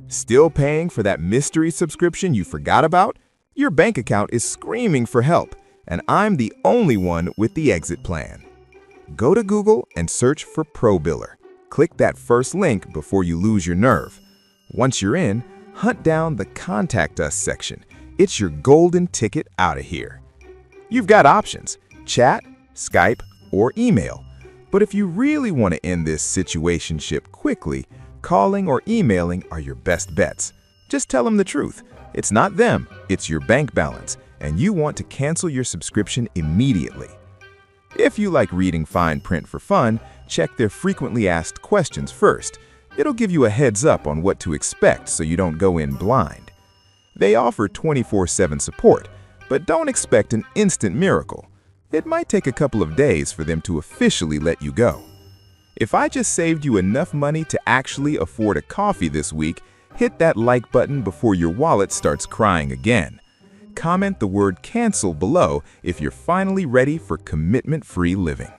Still paying for that mystery subscription you forgot about? Your bank account is screaming for help, and I'm the only one with the exit plan. Go to Google and search for ProBiller. Click that first link before you lose your nerve. Once you're in, hunt down the Contact Us section. It's your golden ticket out of here. You've got options: chat, Skype, or email. But if you really want to end this situationship quickly, calling or emailing are your best bets. Just tell them the truth. It's not them, it's your bank balance, and you want to cancel your subscription immediately. If you like reading fine print for fun, check their frequently asked questions first. It'll give you a heads up on what to expect so you don't go in blind. They offer 24/7 support, but don't expect an instant miracle. It might take a couple of days for them to officially let you go. If I just saved you enough money to actually afford a coffee this week, hit that like button before your wallet starts crying again. Comment the word cancel below if you're finally ready for commitment-free living.